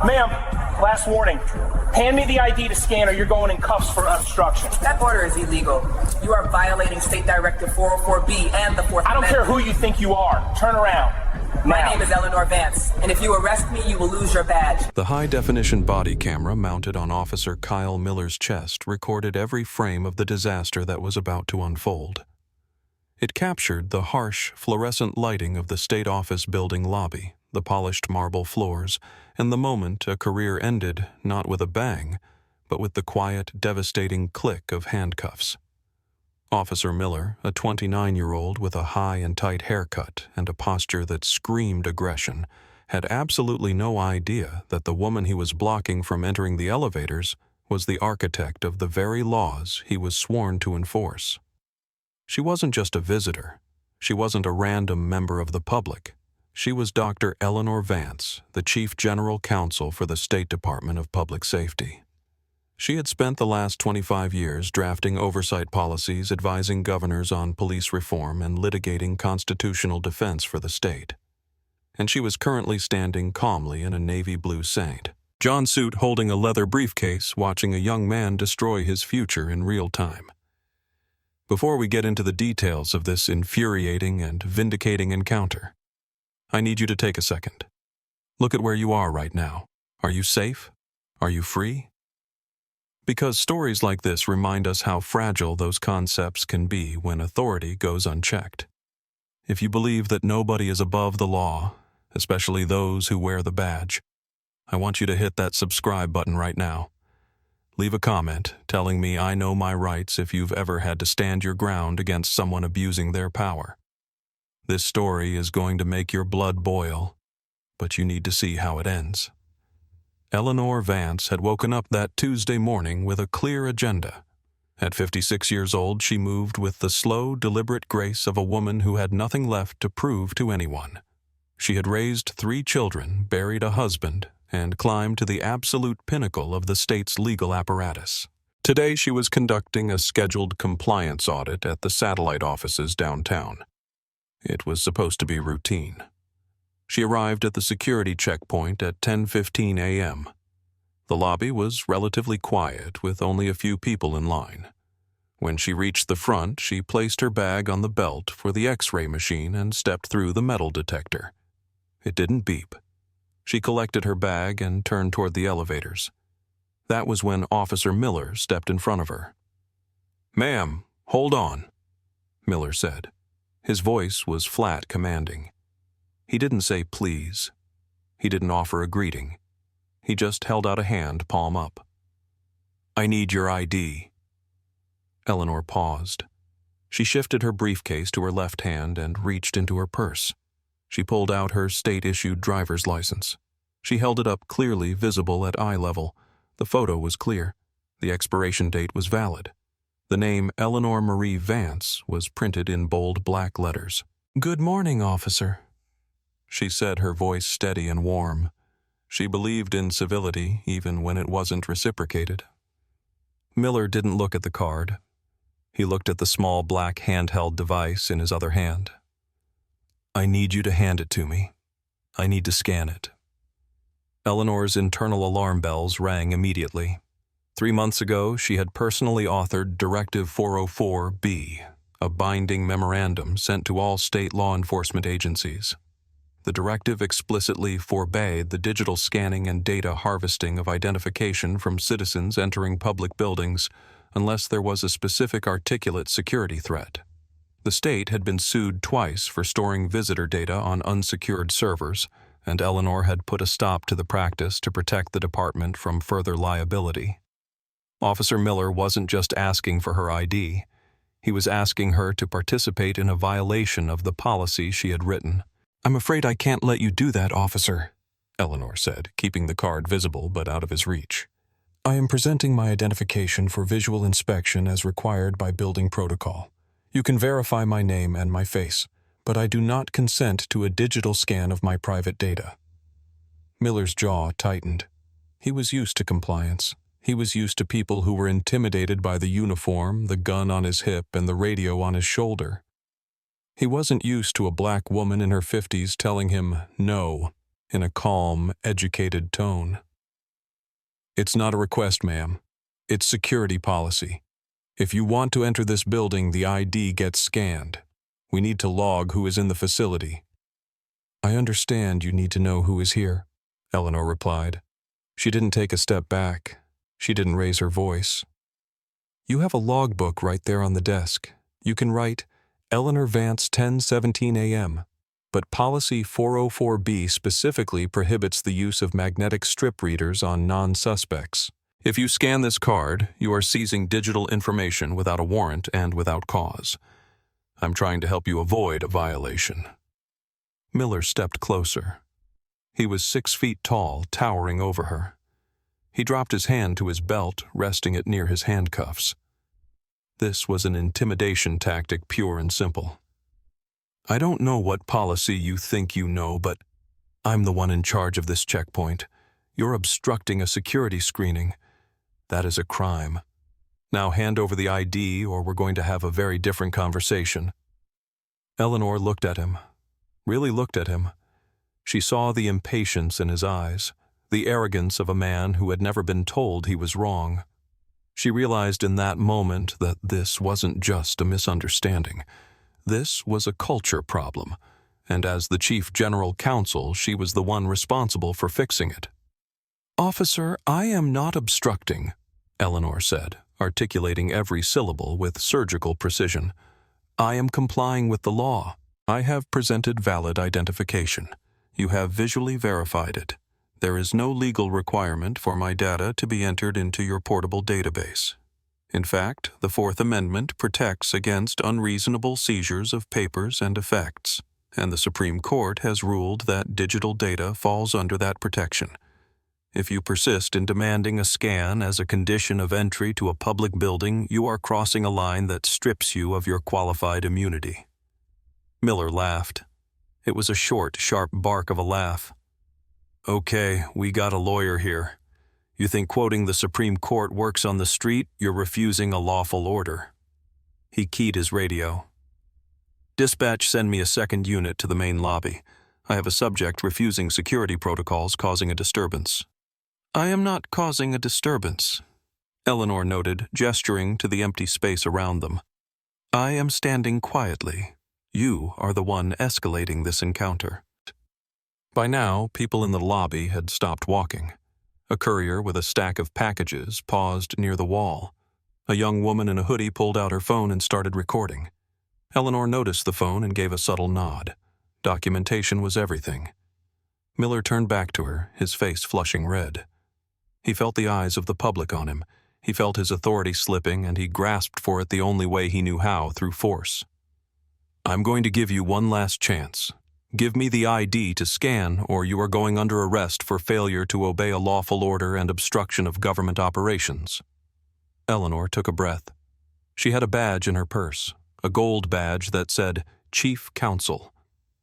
Ma'am, last warning. Hand me the ID to scan or you're going in cuffs for obstruction. That order is illegal. You are violating State Directive 404B and the Fourth Amendment. I don't care who you think you are. Turn around. My name is Eleanor Vance, and if you arrest me, you will lose your badge. The high-definition body camera mounted on Officer Kyle Miller's chest recorded every frame of the disaster that was about to unfold. It captured the harsh, fluorescent lighting of the state office building lobby, the polished marble floors, and the moment a career ended not with a bang, but with the quiet, devastating click of handcuffs. Officer Miller, a 29-year-old with a high and tight haircut and a posture that screamed aggression, had absolutely no idea that the woman he was blocking from entering the elevators was the architect of the very laws he was sworn to enforce. She wasn't just a visitor. She wasn't a random member of the public. She was Dr. Eleanor Vance, the Chief General Counsel for the State Department of Public Safety. She had spent the last 25 years drafting oversight policies, advising governors on police reform, and litigating constitutional defense for the state. And she was currently standing calmly in a navy blue Saint John suit holding a leather briefcase, watching a young man destroy his future in real time. Before we get into the details of this infuriating and vindicating encounter, I need you to take a second. Look at where you are right now. Are you safe? Are you free? Because stories like this remind us how fragile those concepts can be when authority goes unchecked. If you believe that nobody is above the law, especially those who wear the badge, I want you to hit that subscribe button right now. Leave a comment telling me I know my rights if you've ever had to stand your ground against someone abusing their power. This story is going to make your blood boil, but you need to see how it ends. Eleanor Vance had woken up that Tuesday morning with a clear agenda. At 56 years old, she moved with the slow, deliberate grace of a woman who had nothing left to prove to anyone. She had raised 3 children, buried a husband, and climbed to the absolute pinnacle of the state's legal apparatus. Today, she was conducting a scheduled compliance audit at the satellite offices downtown. It was supposed to be routine. She arrived at the security checkpoint at 10:15 a.m. The lobby was relatively quiet, with only a few people in line. When she reached the front, she placed her bag on the belt for the X-ray machine and stepped through the metal detector. It didn't beep. She collected her bag and turned toward the elevators. That was when Officer Miller stepped in front of her. "Ma'am, hold on," Miller said. His voice was flat, commanding. He didn't say please. He didn't offer a greeting. He just held out a hand, palm up. "I need your ID." Eleanor paused. She shifted her briefcase to her left hand and reached into her purse. She pulled out her state-issued driver's license. She held it up, clearly visible at eye level. The photo was clear. The expiration date was valid. The name Eleanor Marie Vance was printed in bold black letters. "Good morning, officer," she said, her voice steady and warm. She believed in civility, even when it wasn't reciprocated. Miller didn't look at the card. He looked at the small black handheld device in his other hand. "I need you to hand it to me. I need to scan it." Eleanor's internal alarm bells rang immediately. 3 months ago, she had personally authored Directive 404B, a binding memorandum sent to all state law enforcement agencies. The directive explicitly forbade the digital scanning and data harvesting of identification from citizens entering public buildings unless there was a specific articulate security threat. The state had been sued twice for storing visitor data on unsecured servers, and Eleanor had put a stop to the practice to protect the department from further liability. Officer Miller wasn't just asking for her ID. He was asking her to participate in a violation of the policy she had written. "I'm afraid I can't let you do that, officer," Eleanor said, keeping the card visible but out of his reach. "I am presenting my identification for visual inspection as required by building protocol. You can verify my name and my face, but I do not consent to a digital scan of my private data." Miller's jaw tightened. He was used to compliance. He was used to people who were intimidated by the uniform, the gun on his hip, and the radio on his shoulder. He wasn't used to a black woman in her 50s telling him no in a calm, educated tone. It's not a request, ma'am. It's security policy. If you want to enter this building, the ID gets scanned. We need to log who is in the facility. I understand you need to know who is here, Eleanor replied. She didn't take a step back. She didn't raise her voice. You have a logbook right there on the desk. You can write Eleanor Vance 10:17 a.m., but Policy 404B specifically prohibits the use of magnetic strip readers on non-suspects. If you scan this card, you are seizing digital information without a warrant and without cause. I'm trying to help you avoid a violation. Miller stepped closer. He was 6 feet tall, towering over her. He dropped his hand to his belt, resting it near his handcuffs. This was an intimidation tactic, pure and simple. I don't know what policy you think you know, but I'm the one in charge of this checkpoint. You're obstructing a security screening. That is a crime. Now hand over the ID or we're going to have a very different conversation. Eleanor looked at him, really looked at him. She saw the impatience in his eyes, the arrogance of a man who had never been told he was wrong. She realized in that moment that this wasn't just a misunderstanding. This was a culture problem, and as the chief general counsel, she was the one responsible for fixing it. Officer, I am not obstructing, Eleanor said, articulating every syllable with surgical precision. I am complying with the law. I have presented valid identification. You have visually verified it. There is no legal requirement for my data to be entered into your portable database. In fact, the Fourth Amendment protects against unreasonable seizures of papers and effects, and the Supreme Court has ruled that digital data falls under that protection. If you persist in demanding a scan as a condition of entry to a public building, you are crossing a line that strips you of your qualified immunity. Miller laughed. It was a short, sharp bark of a laugh. Okay, we got a lawyer here. You think quoting the Supreme Court works on the street? You're refusing a lawful order. He keyed his radio. Dispatch, send me a second unit to the main lobby. I have a subject refusing security protocols causing a disturbance. I am not causing a disturbance, Eleanor noted, gesturing to the empty space around them. I am standing quietly. You are the one escalating this encounter. By now, people in the lobby had stopped walking. A courier with a stack of packages paused near the wall. A young woman in a hoodie pulled out her phone and started recording. Eleanor noticed the phone and gave a subtle nod. Documentation was everything. Miller turned back to her, his face flushing red. He felt the eyes of the public on him. He felt his authority slipping, and he grasped for it the only way he knew how, through force. I'm going to give you one last chance. Give me the ID to scan, or you are going under arrest for failure to obey a lawful order and obstruction of government operations. Eleanor took a breath. She had a badge in her purse, a gold badge that said, Chief Counsel.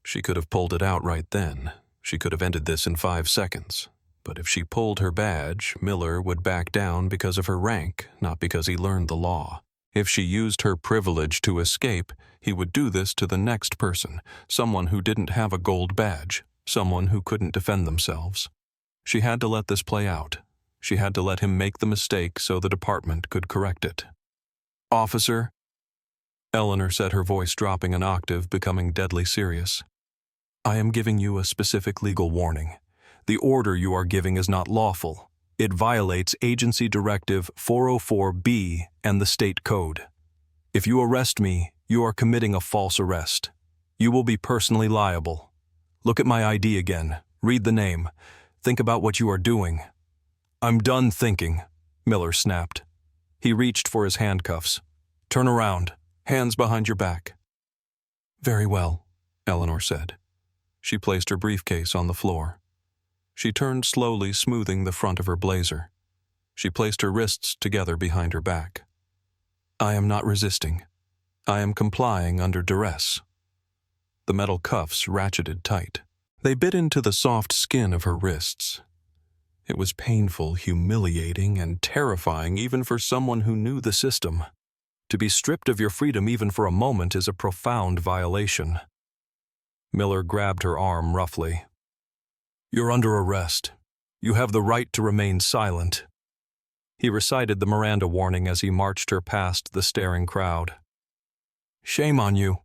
She could have pulled it out right then. She could have ended this in 5 seconds. But if she pulled her badge, Miller would back down because of her rank, not because he learned the law. If she used her privilege to escape, he would do this to the next person, someone who didn't have a gold badge, someone who couldn't defend themselves. She had to let this play out. She had to let him make the mistake so the department could correct it. Officer, Eleanor said, her voice dropping an octave, becoming deadly serious. I am giving you a specific legal warning. The order you are giving is not lawful. It violates Agency Directive 404B and the state code. If you arrest me, you are committing a false arrest. You will be personally liable. Look at my ID again. Read the name. Think about what you are doing. I'm done thinking, Miller snapped. He reached for his handcuffs. Turn around. Hands behind your back. Very well, Eleanor said. She placed her briefcase on the floor. She turned slowly, smoothing the front of her blazer. She placed her wrists together behind her back. I am not resisting. I am complying under duress. The metal cuffs ratcheted tight. They bit into the soft skin of her wrists. It was painful, humiliating, and terrifying even for someone who knew the system. To be stripped of your freedom even for a moment is a profound violation. Miller grabbed her arm roughly. You're under arrest. You have the right to remain silent. He recited the Miranda warning as he marched her past the staring crowd. "Shame on you,"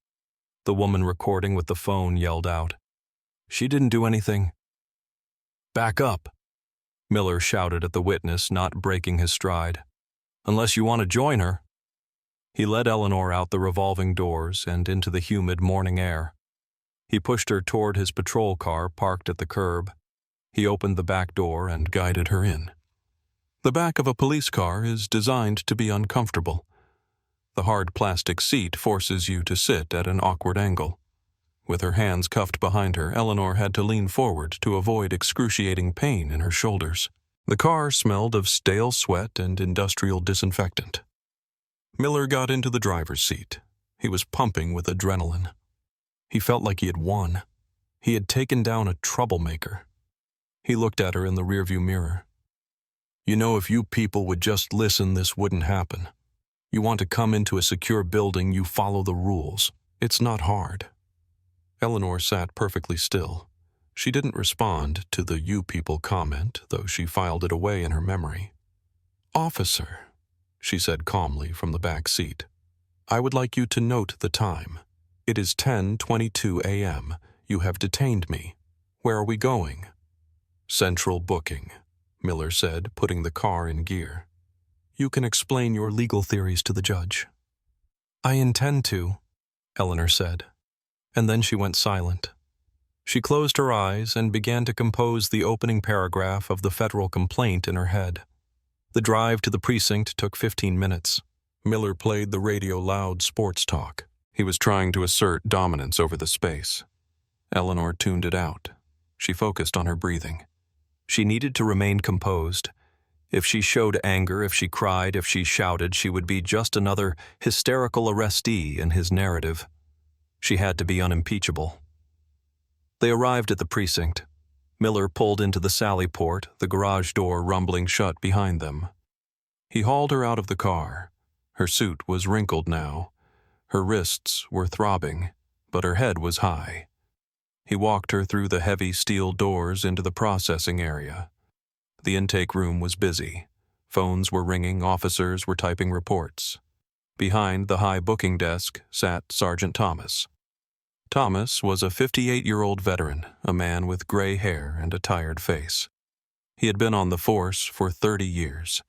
the woman recording with the phone yelled out. "She didn't do anything." "Back up," Miller shouted at the witness, not breaking his stride. "Unless you want to join her." He led Eleanor out the revolving doors and into the humid morning air. He pushed her toward his patrol car parked at the curb. He opened the back door and guided her in. The back of a police car is designed to be uncomfortable. The hard plastic seat forces you to sit at an awkward angle. With her hands cuffed behind her, Eleanor had to lean forward to avoid excruciating pain in her shoulders. The car smelled of stale sweat and industrial disinfectant. Miller got into the driver's seat. He was pumping with adrenaline. He felt like he had won. He had taken down a troublemaker. He looked at her in the rearview mirror. "You know, if you people would just listen, this wouldn't happen. You want to come into a secure building, you follow the rules. It's not hard." Eleanor sat perfectly still. She didn't respond to the "you people" comment, though she filed it away in her memory. "Officer," she said calmly from the back seat, "I would like you to note the time. It is 10:22 a.m. You have detained me. Where are we going?" "Central booking," Miller said, putting the car in gear. "You can explain your legal theories to the judge." "I intend to," Eleanor said, and then she went silent. She closed her eyes and began to compose the opening paragraph of the federal complaint in her head. The drive to the precinct took 15 minutes. Miller played the radio loud sports talk. He was trying to assert dominance over the space. Eleanor tuned it out. She focused on her breathing. She needed to remain composed. If she showed anger, if she cried, if she shouted, she would be just another hysterical arrestee in his narrative. She had to be unimpeachable. They arrived at the precinct. Miller pulled into the sally port, the garage door rumbling shut behind them. He hauled her out of the car. Her suit was wrinkled now. Her wrists were throbbing, but her head was high. He walked her through the heavy steel doors into the processing area. The intake room was busy. Phones were ringing, officers were typing reports. Behind the high booking desk sat Sergeant Thomas. Thomas was a 58-year-old veteran, a man with gray hair and a tired face. He had been on the force for 30 years.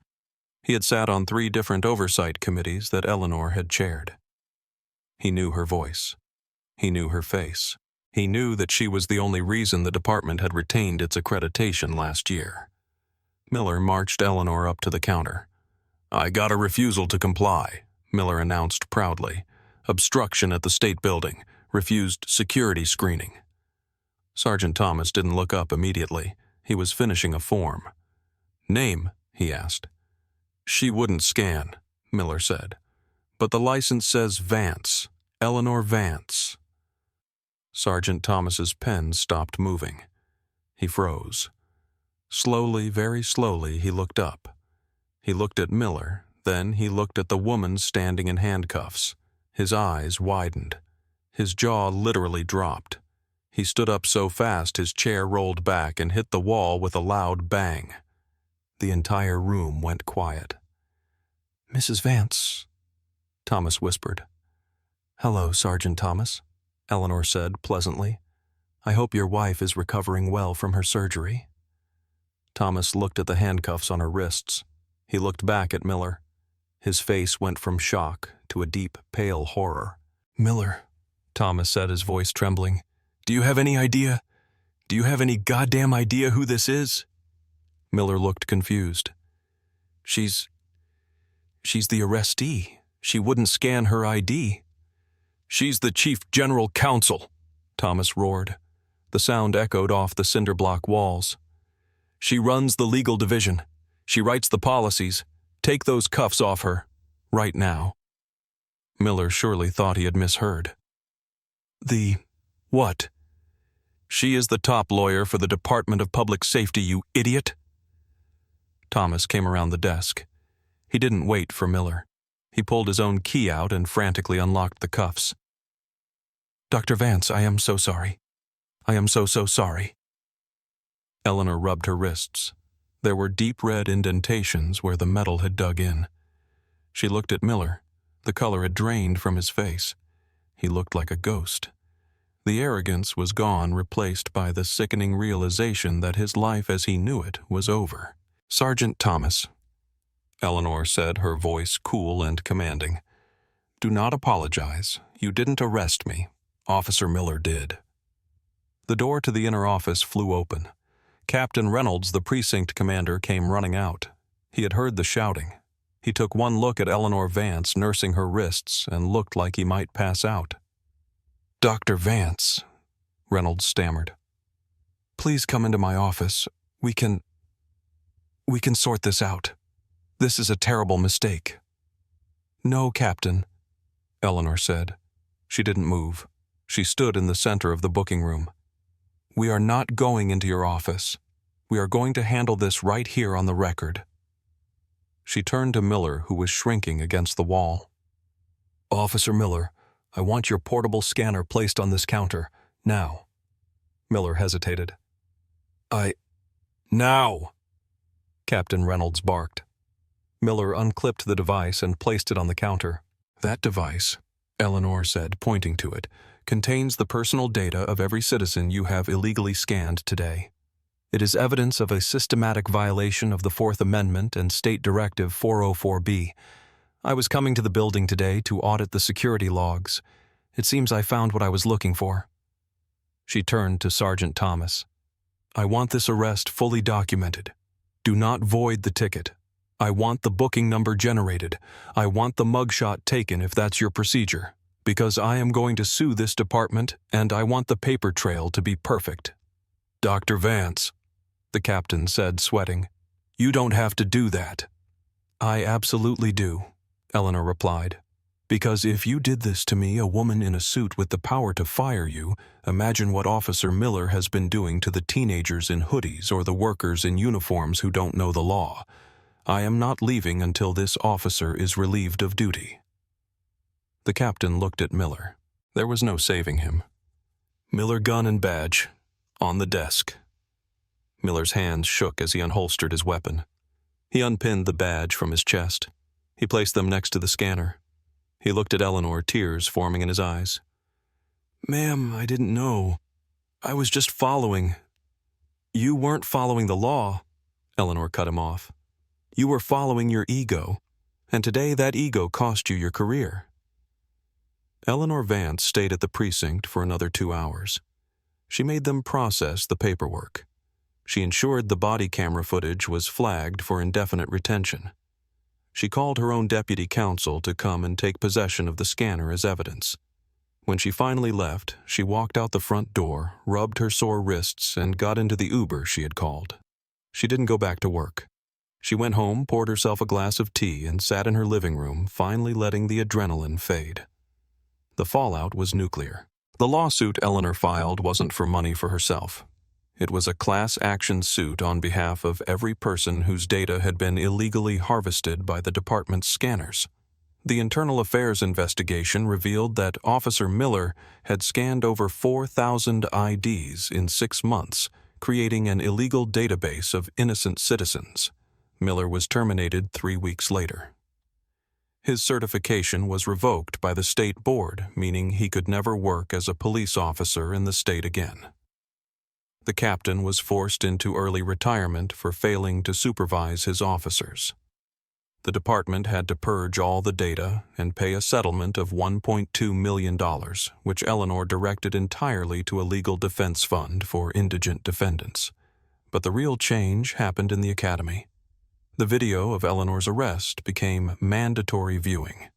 He had sat on 3 different oversight committees that Eleanor had chaired. He knew her voice. He knew her face. He knew that she was the only reason the department had retained its accreditation last year. Miller marched Eleanor up to the counter. "I got a refusal to comply," Miller announced proudly. "Obstruction at the state building. Refused security screening." Sergeant Thomas didn't look up immediately. He was finishing a form. "Name?" he asked. "She wouldn't scan," Miller said. "But the license says Vance. Eleanor Vance." Sergeant Thomas's pen stopped moving. He froze. Slowly, very slowly, he looked up. He looked at Miller, then he looked at the woman standing in handcuffs. His eyes widened. His jaw literally dropped. He stood up so fast his chair rolled back and hit the wall with a loud bang. The entire room went quiet. "Mrs. Vance," Thomas whispered. "Hello, Sergeant Thomas," Eleanor said pleasantly. "I hope your wife is recovering well from her surgery." Thomas looked at the handcuffs on her wrists. He looked back at Miller. His face went from shock to a deep, pale horror. "Miller," Thomas said, his voice trembling, "do you have any idea? Do you have any goddamn idea who this is?" Miller looked confused. She's the arrestee. She wouldn't scan her ID." "She's the Chief General Counsel," Thomas roared. The sound echoed off the cinder block walls. "She runs the legal division. She writes the policies. Take those cuffs off her. Right now." Miller surely thought he had misheard. "The what?" "She is the top lawyer for the Department of Public Safety, you idiot." Thomas came around the desk. He didn't wait for Miller. He pulled his own key out and frantically unlocked the cuffs. "Dr. Vance, I am so sorry. I am so sorry." Eleanor rubbed her wrists. There were deep red indentations where the metal had dug in. She looked at Miller. The color had drained from his face. He looked like a ghost. The arrogance was gone, replaced by the sickening realization that his life as he knew it was over. "Sergeant Thomas," Eleanor said, her voice cool and commanding. "Do not apologize. You didn't arrest me. Officer Miller did." The door to the inner office flew open. Captain Reynolds, the precinct commander, came running out. He had heard the shouting. He took one look at Eleanor Vance nursing her wrists and looked like he might pass out. "Dr. Vance," Reynolds stammered. "Please come into my office. We can sort this out. This is a terrible mistake." "No, Captain," Eleanor said. She didn't move. She stood in the center of the booking room. "We are not going into your office. We are going to handle this right here on the record." She turned to Miller, who was shrinking against the wall. "Officer Miller, I want your portable scanner placed on this counter, now." Miller hesitated. Now!" Captain Reynolds barked. Miller unclipped the device and placed it on the counter. "That device," Eleanor said, pointing to it, "contains the personal data of every citizen you have illegally scanned today. It is evidence of a systematic violation of the Fourth Amendment and State Directive 404B. I was coming to the building today to audit the security logs. It seems I found what I was looking for." She turned to Sergeant Thomas. "I want this arrest fully documented. Do not void the ticket. I want the booking number generated. I want the mugshot taken if that's your procedure, because I am going to sue this department and I want the paper trail to be perfect." "Dr. Vance," the captain said, sweating, "you don't have to do that." "I absolutely do," Eleanor replied. "Because if you did this to me, a woman in a suit with the power to fire you, imagine what Officer Miller has been doing to the teenagers in hoodies or the workers in uniforms who don't know the law. I am not leaving until this officer is relieved of duty." The captain looked at Miller. There was no saving him. "Miller gun and badge. On the desk." Miller's hands shook as he unholstered his weapon. He unpinned the badge from his chest. He placed them next to the scanner. He looked at Eleanor, tears forming in his eyes. "Ma'am, I didn't know. I was just following." "You weren't following the law," Eleanor cut him off. "You were following your ego, and today that ego cost you your career." Eleanor Vance stayed at the precinct for another 2 hours. She made them process the paperwork. She ensured the body camera footage was flagged for indefinite retention. She called her own deputy counsel to come and take possession of the scanner as evidence. When she finally left, she walked out the front door, rubbed her sore wrists, and got into the Uber she had called. She didn't go back to work. She went home, poured herself a glass of tea, and sat in her living room, finally letting the adrenaline fade. The fallout was nuclear. The lawsuit Eleanor filed wasn't for money for herself. It was a class action suit on behalf of every person whose data had been illegally harvested by the department's scanners. The internal affairs investigation revealed that Officer Miller had scanned over 4,000 IDs in 6 months, creating an illegal database of innocent citizens. Miller was terminated 3 weeks later. His certification was revoked by the state board, meaning he could never work as a police officer in the state again. The captain was forced into early retirement for failing to supervise his officers. The department had to purge all the data and pay a settlement of $1.2 million, which Eleanor directed entirely to a legal defense fund for indigent defendants. But the real change happened in the academy. The video of Eleanor's arrest became mandatory viewing.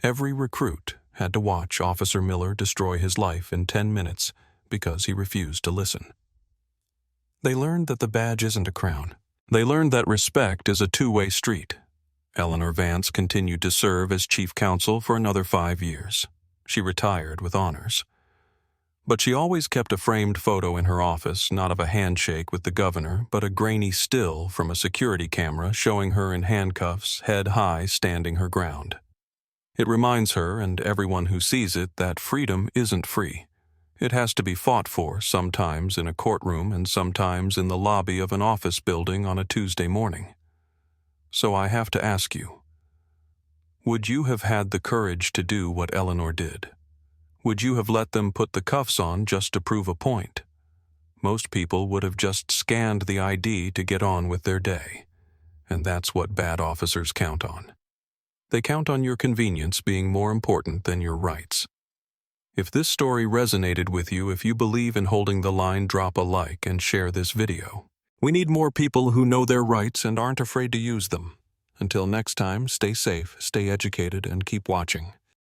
Every recruit had to watch Officer Miller destroy his life in 10 minutes because he refused to listen. They learned that the badge isn't a crown. They learned that respect is a two-way street. Eleanor Vance continued to serve as chief counsel for another 5 years. She retired with honors. But she always kept a framed photo in her office, not of a handshake with the governor, but a grainy still from a security camera showing her in handcuffs, head high, standing her ground. It reminds her and everyone who sees it that freedom isn't free. It has to be fought for, sometimes in a courtroom and sometimes in the lobby of an office building on a Tuesday morning. So I have to ask you, would you have had the courage to do what Eleanor did? Would you have let them put the cuffs on just to prove a point? Most people would have just scanned the ID to get on with their day. And that's what bad officers count on. They count on your convenience being more important than your rights. If this story resonated with you, if you believe in holding the line, drop a like and share this video. We need more people who know their rights and aren't afraid to use them. Until next time, stay safe, stay educated, and keep watching.